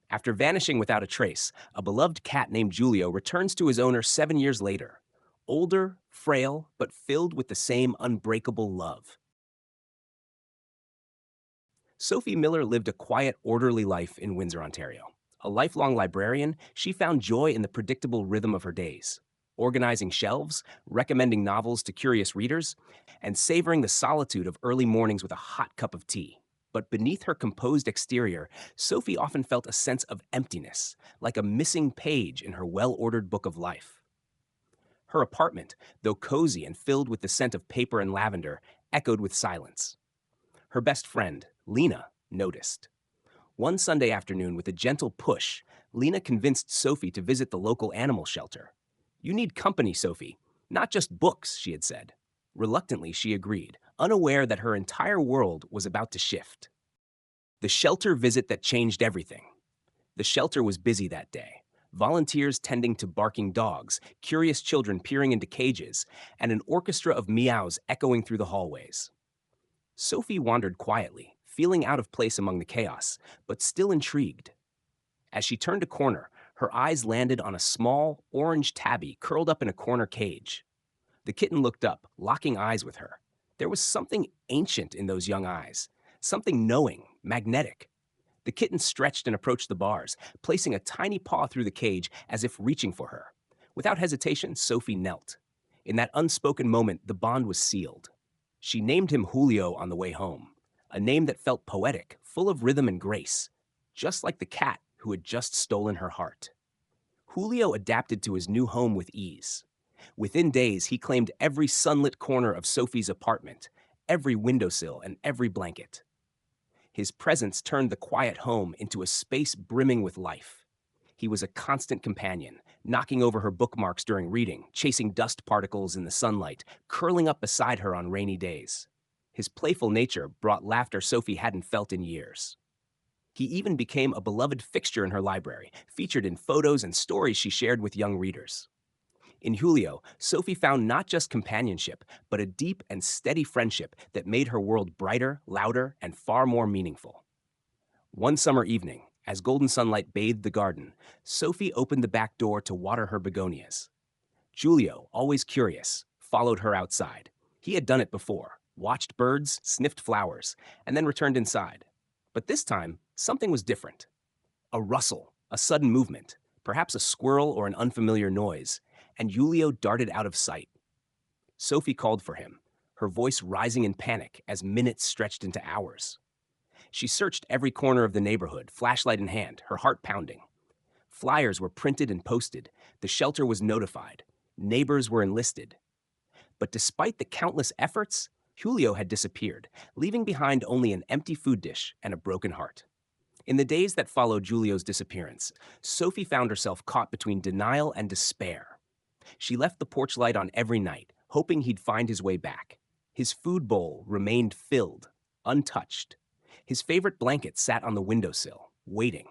After vanishing without a trace, a beloved cat named Julio returns to his owner 7 years later. Older, frail, but filled with the same unbreakable love. Sophie Miller lived a quiet, orderly life in Windsor, Ontario. A lifelong librarian, she found joy in the predictable rhythm of her days, organizing shelves, recommending novels to curious readers, and savoring the solitude of early mornings with a hot cup of tea. But beneath her composed exterior, Sophie often felt a sense of emptiness, like a missing page in her well ordered book of life. Her apartment, though cozy and filled with the scent of paper and lavender, echoed with silence. Her best friend, Lena, noticed. One Sunday afternoon, with a gentle push, Lena convinced Sophie to visit the local animal shelter. You need company, Sophie, not just books, she had said. Reluctantly, she agreed, unaware that her entire world was about to shift. The shelter visit that changed everything. The shelter was busy that day. Volunteers tending to barking dogs, curious children peering into cages, and an orchestra of meows echoing through the hallways. Sophie wandered quietly, feeling out of place among the chaos, but still intrigued. As she turned a corner, her eyes landed on a small, orange tabby curled up in a corner cage. The kitten looked up, locking eyes with her. There was something ancient in those young eyes, something knowing, magnetic. The kitten stretched and approached the bars, placing a tiny paw through the cage as if reaching for her. Without hesitation, Sophie knelt. In that unspoken moment, the bond was sealed. She named him Julio on the way home, a name that felt poetic, full of rhythm and grace, just like the cat who had just stolen her heart. Julio adapted to his new home with ease. Within days, he claimed every sunlit corner of Sophie's apartment, every windowsill and every blanket. His presence turned the quiet home into a space brimming with life. He was a constant companion, knocking over her bookmarks during reading, chasing dust particles in the sunlight, curling up beside her on rainy days. His playful nature brought laughter Sophie hadn't felt in years. He even became a beloved fixture in her library, featured in photos and stories she shared with young readers. In Julio, Sophie found not just companionship, but a deep and steady friendship that made her world brighter, louder, and far more meaningful. One summer evening, as golden sunlight bathed the garden, Sophie opened the back door to water her begonias. Julio, always curious, followed her outside. He had done it before, watched birds, sniffed flowers, and then returned inside. But this time, something was different. A rustle, a sudden movement, perhaps a squirrel or an unfamiliar noise, and Julio darted out of sight. Sophie called for him, her voice rising in panic as minutes stretched into hours. She searched every corner of the neighborhood, flashlight in hand, her heart pounding. Flyers were printed and posted. The shelter was notified. Neighbors were enlisted. But despite the countless efforts, Julio had disappeared, leaving behind only an empty food dish and a broken heart. In the days that followed Julio's disappearance, Sophie found herself caught between denial and despair. She left the porch light on every night, hoping he'd find his way back. His food bowl remained filled, untouched. His favorite blanket sat on the windowsill, waiting.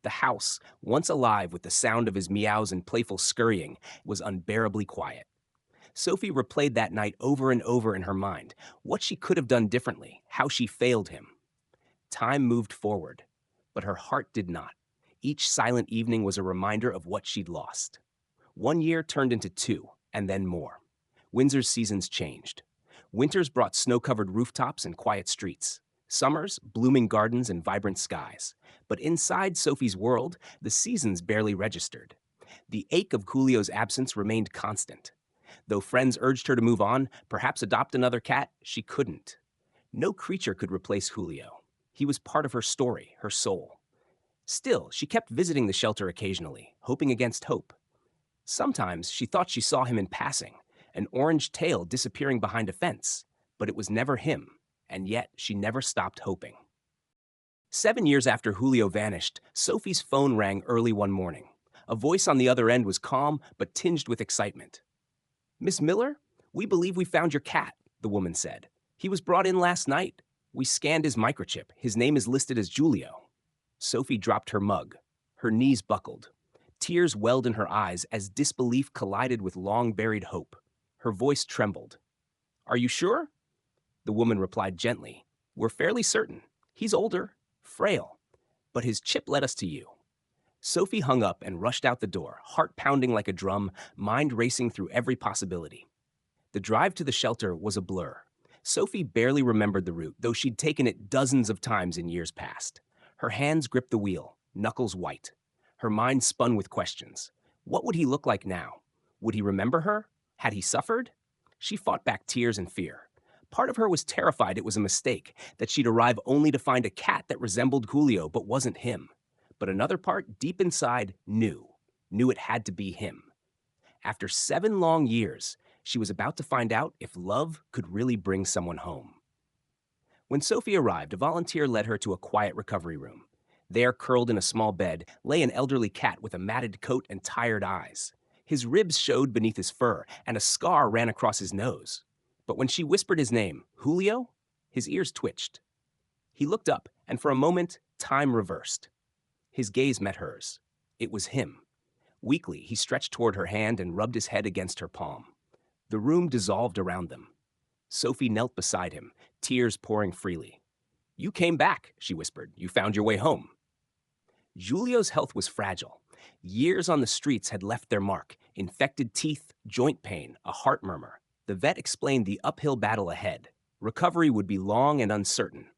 The house, once alive with the sound of his meows and playful scurrying, was unbearably quiet. Sophie replayed that night over and over in her mind, what she could have done differently, how she failed him. Time moved forward, but her heart did not. Each silent evening was a reminder of what she'd lost. 1 year turned into two, and then more. Windsor's seasons changed. Winters brought snow-covered rooftops and quiet streets. Summers, blooming gardens and vibrant skies. But inside Sophie's world, the seasons barely registered. The ache of Julio's absence remained constant. Though friends urged her to move on, perhaps adopt another cat, she couldn't. No creature could replace Julio. He was part of her story, her soul. Still, she kept visiting the shelter occasionally, hoping against hope. Sometimes she thought she saw him in passing, an orange tail disappearing behind a fence, but it was never him, and yet she never stopped hoping. 7 years after Julio vanished, Sophie's phone rang early one morning. A voice on the other end was calm but tinged with excitement. "Miss Miller, we believe we found your cat," the woman said. "He was brought in last night. We scanned his microchip. His name is listed as Julio." Sophie dropped her mug. Her knees buckled. Tears welled in her eyes as disbelief collided with long-buried hope. Her voice trembled. "Are you sure?" The woman replied gently. "We're fairly certain. He's older, frail, but his chip led us to you. Sophie hung up and rushed out the door, heart pounding like a drum, mind racing through every possibility. The drive to the shelter was a blur. Sophie barely remembered the route, though she'd taken it dozens of times in years past. Her hands gripped the wheel, knuckles white. Her mind spun with questions. What would he look like now? Would he remember her? Had he suffered? She fought back tears and fear. Part of her was terrified it was a mistake, that she'd arrive only to find a cat that resembled Julio but wasn't him. But another part, deep inside, knew it had to be him. After 7 long years, she was about to find out if love could really bring someone home. When Sophie arrived, a volunteer led her to a quiet recovery room. There, curled in a small bed, lay an elderly cat with a matted coat and tired eyes. His ribs showed beneath his fur, and a scar ran across his nose. But when she whispered his name, Julio, his ears twitched. He looked up, and for a moment, time reversed. His gaze met hers. It was him. Weakly, he stretched toward her hand and rubbed his head against her palm. The room dissolved around them. Sophie knelt beside him, tears pouring freely. "You came back," she whispered. "You found your way home." Julio's health was fragile. Years on the streets had left their mark: infected teeth, joint pain, a heart murmur. The vet explained the uphill battle ahead. Recovery would be long and uncertain.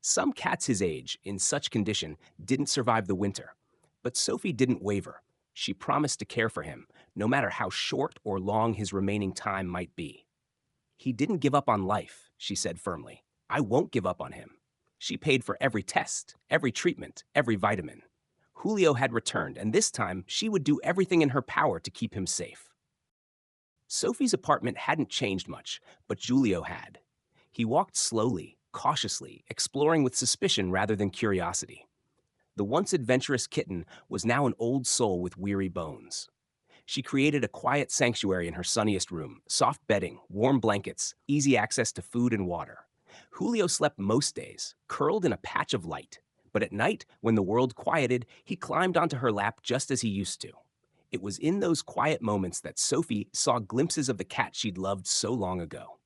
Some cats his age, in such condition, didn't survive the winter. But Sophie didn't waver. She promised to care for him, no matter how short or long his remaining time might be. "He didn't give up on life," she said firmly. "I won't give up on him." She paid for every test, every treatment, every vitamin. Julio had returned, and this time she would do everything in her power to keep him safe. Sophie's apartment hadn't changed much, but Julio had. He walked slowly, cautiously, exploring with suspicion rather than curiosity. The once adventurous kitten was now an old soul with weary bones. She created a quiet sanctuary in her sunniest room: soft bedding, warm blankets, easy access to food and water. Julio slept most days, curled in a patch of light. But at night, when the world quieted, he climbed onto her lap just as he used to. It was in those quiet moments that Sophie saw glimpses of the cat she'd loved so long ago.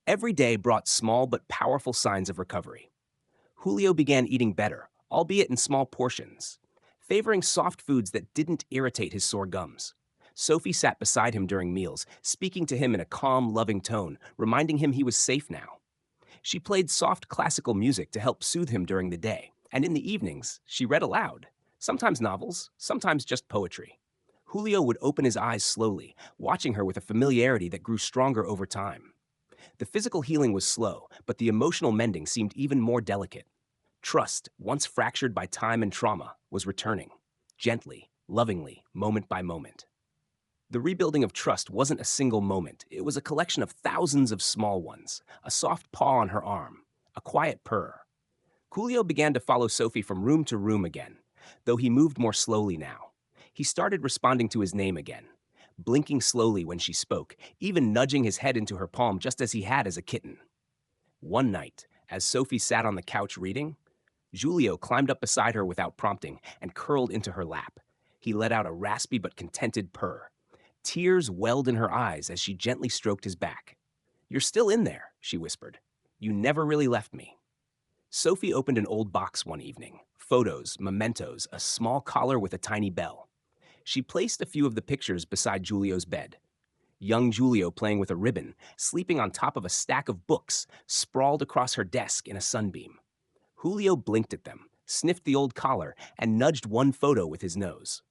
Every day brought small but powerful signs of recovery. Julio began eating better, albeit in small portions, favoring soft foods that didn't irritate his sore gums. Sophie sat beside him during meals, speaking to him in a calm, loving tone, reminding him he was safe now. She played soft classical music to help soothe him during the day, and in the evenings, she read aloud, sometimes novels, sometimes just poetry. Julio would open his eyes slowly, watching her with a familiarity that grew stronger over time. The physical healing was slow, but the emotional mending seemed even more delicate. Trust, once fractured by time and trauma, was returning, gently, lovingly, moment by moment. The rebuilding of trust wasn't a single moment. It was a collection of thousands of small ones: a soft paw on her arm, a quiet purr. Julio began to follow Sophie from room to room again, though he moved more slowly now. He started responding to his name again, blinking slowly when she spoke, even nudging his head into her palm just as he had as a kitten. One night, as Sophie sat on the couch reading, Julio climbed up beside her without prompting and curled into her lap. He let out a raspy but contented purr. Tears welled in her eyes as she gently stroked his back. "You're still in there," she whispered. "You never really left me." Sophie opened an old box one evening: photos, mementos, a small collar with a tiny bell. She placed a few of the pictures beside Julio's bed. Young Julio playing with a ribbon, sleeping on top of a stack of books, sprawled across her desk in a sunbeam. Julio blinked at them, sniffed the old collar, and nudged one photo with his nose.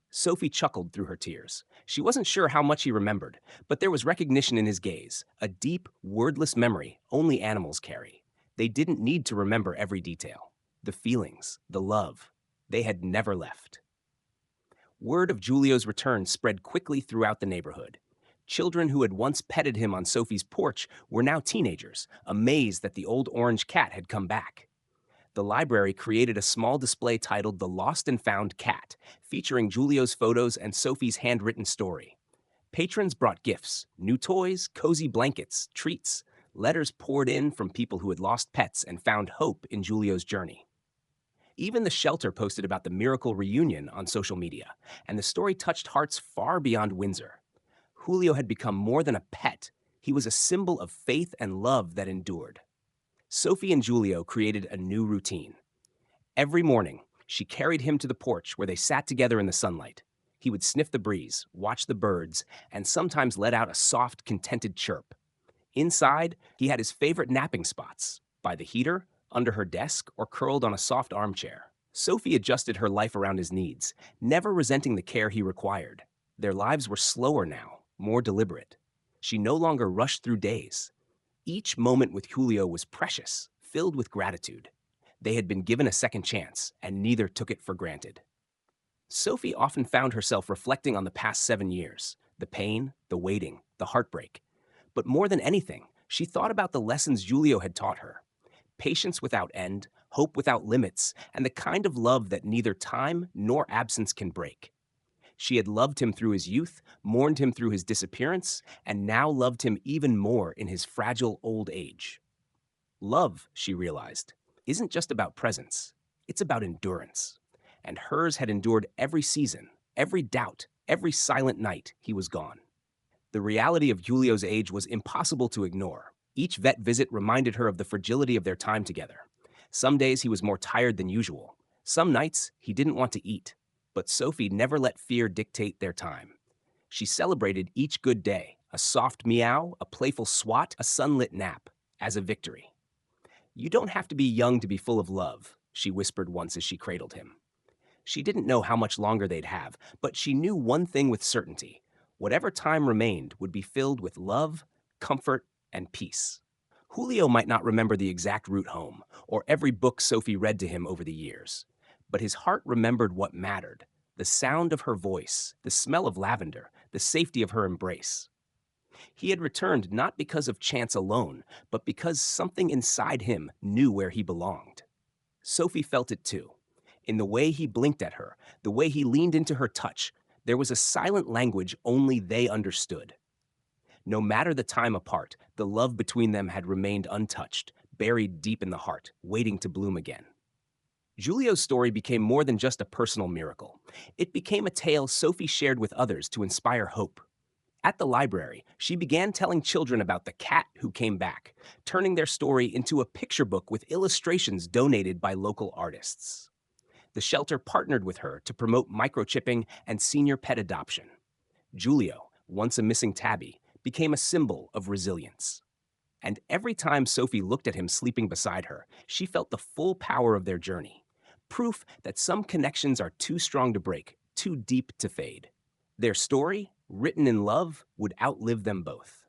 Sophie chuckled through her tears. She wasn't sure how much he remembered, but there was recognition in his gaze, a deep, wordless memory only animals carry. They didn't need to remember every detail. The feelings, the love, they had never left. Word of Julio's return spread quickly throughout the neighborhood. Children who had once petted him on Sophie's porch were now teenagers, amazed that the old orange cat had come back. The library created a small display titled "The Lost and Found Cat," featuring Julio's photos and Sophie's handwritten story. Patrons brought gifts: new toys, cozy blankets, treats. Letters poured in from people who had lost pets and found hope in Julio's journey. Even the shelter posted about the miracle reunion on social media, and the story touched hearts far beyond Windsor. Julio had become more than a pet. He was a symbol of faith and love that endured. Sophie and Julio created a new routine. Every morning, She carried him to the porch where they sat together in the sunlight. He would sniff the breeze, watch the birds, and sometimes let out a soft, contented chirp. Inside, he had his favorite napping spots by the heater, under her desk, or curled on a soft armchair. Sophie adjusted her life around his needs, never resenting the care he required. Their lives were slower now, more deliberate. She no longer rushed through days. Each moment with Julio was precious, filled with gratitude. They had been given a second chance, and neither took it for granted. Sophie often found herself reflecting on the past 7 years, the pain, the waiting, the heartbreak. But more than anything, she thought about the lessons Julio had taught her: patience without end, hope without limits, and the kind of love that neither time nor absence can break. She had loved him through his youth, mourned him through his disappearance, and now loved him even more in his fragile old age. Love, she realized, isn't just about presence, it's about endurance. And hers had endured every season, every doubt, every silent night he was gone. The reality of Julio's age was impossible to ignore. Each vet visit reminded her of the fragility of their time together. Some days he was more tired than usual. Some nights he didn't want to eat. But Sophie never let fear dictate their time. She celebrated each good day, a soft meow, a playful swat, a sunlit nap, as a victory. "You don't have to be young to be full of love," she whispered once as she cradled him. She didn't know how much longer they'd have, but she knew one thing with certainty: whatever time remained would be filled with love, comfort, and peace. Julio might not remember the exact route home, or every book Sophie read to him over the years, but his heart remembered what mattered: the sound of her voice, the smell of lavender, the safety of her embrace. He had returned not because of chance alone, but because something inside him knew where he belonged. Sophie felt it too. In the way he blinked at her, the way he leaned into her touch, there was a silent language only they understood. No matter the time apart, the love between them had remained untouched, buried deep in the heart, waiting to bloom again. Julio's story became more than just a personal miracle. It became a tale Sophie shared with others to inspire hope. At the library, she began telling children about the cat who came back, turning their story into a picture book with illustrations donated by local artists. The shelter partnered with her to promote microchipping and senior pet adoption. Julio, once a missing tabby, became a symbol of resilience. And every time Sophie looked at him sleeping beside her, she felt the full power of their journey. Proof that some connections are too strong to break, too deep to fade. Their story, written in love, would outlive them both.